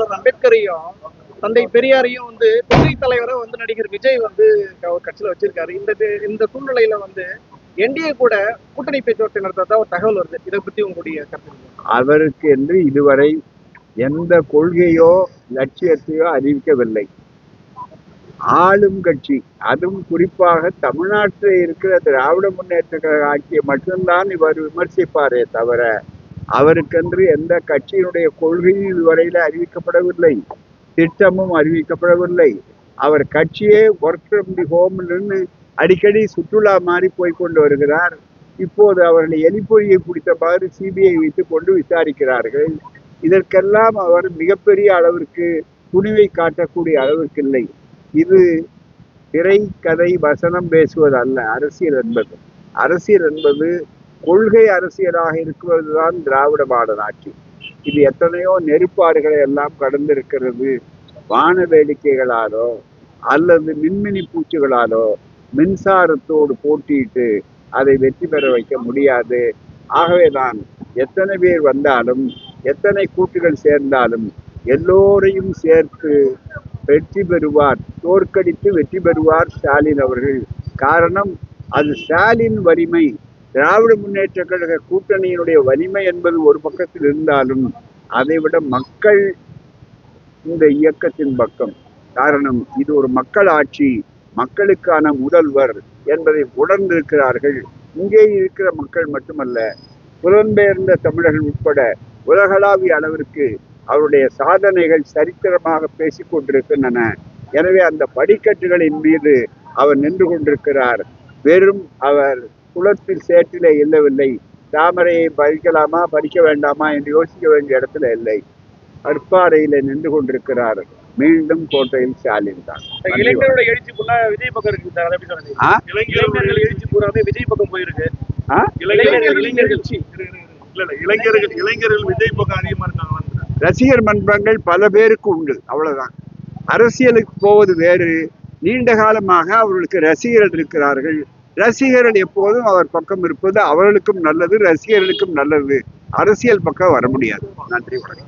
புரட்சியாளர் அம்பேத்கரையும் தந்தை பெரியாரையும் கொள்கை தலைவரை நடிகர் விஜய் அவர் கட்சியில வச்சிருக்காரு. இந்த சூழ்நிலையில என்டிஏ கூட கூட்டணி பேச்சுவார்த்தை நடத்ததா ஒரு தகவல் வருது. இதை பத்தி உங்களுடைய கருத்து? அவருக்கு என்று இதுவரை எந்த கொள்கையோ லட்சியத்தையோ அறிவிக்கவில்லை. ஆளும் கட்சி, அதுவும் குறிப்பாக தமிழ்நாட்டில் இருக்கிற திராவிட முன்னேற்ற கழக ஆட்சியை மட்டும்தான் இவர் விமர்சிப்பாரே தவிர அவருக்கென்று எந்த கட்சியினுடைய கொள்கையும் இதுவரையில அறிவிக்கப்படவில்லை, திட்டமும் அறிவிக்கப்படவில்லை. அவர் கட்சியே ஒர்க் ஃப்ரம் தி ஹோம்னு அடிக்கடி சுற்றுலா மாறி போய்கொண்டு வருகிறார். இப்போது அவர்களை எலிப்பொறியை பிடித்தவாறு சிபிஐ வைத்துக் கொண்டு விசாரிக்கிறார்கள். இதற்கெல்லாம் அவர் மிகப்பெரிய அளவிற்கு துணிவை காட்டக்கூடிய அளவிற்கு இல்லை. இது திரை கதை வசனம் பேசுவது அல்ல அரசியல் என்பது. அரசியல் என்பது கொள்கை அரசியலாக இருக்குவதுதான் திராவிட மாடல் ஆட்சி. இது எத்தனையோ நெருப்பாடுகளை எல்லாம் கடந்திருக்கிறது. வான வேடிக்கைகளாலோ அல்லது மின்மினி பூச்சிகளாலோ மின்சாரத்தோடு போட்டியிட்டு அதை வெற்றி பெற வைக்க முடியாது. ஆகவேதான் எத்தனை பேர் வந்தாலும் எத்தனை கூட்டுகள் சேர்ந்தாலும் எல்லோரையும் சேர்த்து வெற்றி பெறுவார், தோற்கடித்து வெற்றி பெறுவார் ஸ்டாலின் அவர்கள். காரணம், அது ஸ்டாலின் வலிமை. திராவிட முன்னேற்ற கழக கூட்டணியினுடைய வலிமை என்பது ஒரு பக்கத்தில் இருந்தாலும் அதைவிட மக்கள் இந்த இயக்கத்தின் பக்கம். காரணம், இது ஒரு மக்கள் ஆட்சி, மக்களுக்கான முதல்வர் என்பதை உணர்ந்திருக்கிறார்கள். இங்கே இருக்கிற மக்கள் மட்டுமல்ல, புலம்பெயர்ந்த தமிழர்கள் உட்பட உலகளாவிய அளவிற்கு அவருடைய சாதனைகள் சரித்திரமாக பேசிக் கொண்டிருக்கின்றன. எனவே அந்த படிக்கட்டுகளின் மீது அவர் நின்று கொண்டிருக்கிறார். வெறும் அவர் குளத்தில் சேற்றிலே இல்லவில்லை. தாமரையை பறிக்கலாமா பறிக்க வேண்டாமா என்று யோசிக்க வேண்டிய இடத்துல இல்லை. கற்பாறையில நின்று கொண்டிருக்கிறார். மீண்டும் கோட்டையில் ஸ்டாலின் தான். இளைஞரோட எழுச்சி விஜய் பக்கம் இருக்கு. இளைஞர்கள் எழுச்சி பூராவே விஜய் பக்கம் போயிருக்கு. இளைஞர்கள் விஜய் பக்கம் அதிகமா இருக்காங்க. ரசிகர் மன்றங்கள் பல பேருக்கு உண்டு, அவ்வளவுதான். அரசியலுக்கு போவது வேறு. நீண்ட காலமாக அவர்களுக்கு ரசிகர்கள் இருக்கிறார்கள். ரசிகர்கள் எப்போதும் அவர் பக்கம் இருப்பது அவர்களுக்கும் நல்லது, ரசிகர்களுக்கும் நல்லது. அரசியல் பக்கம் வர முடியாது. நன்றி, வணக்கம்.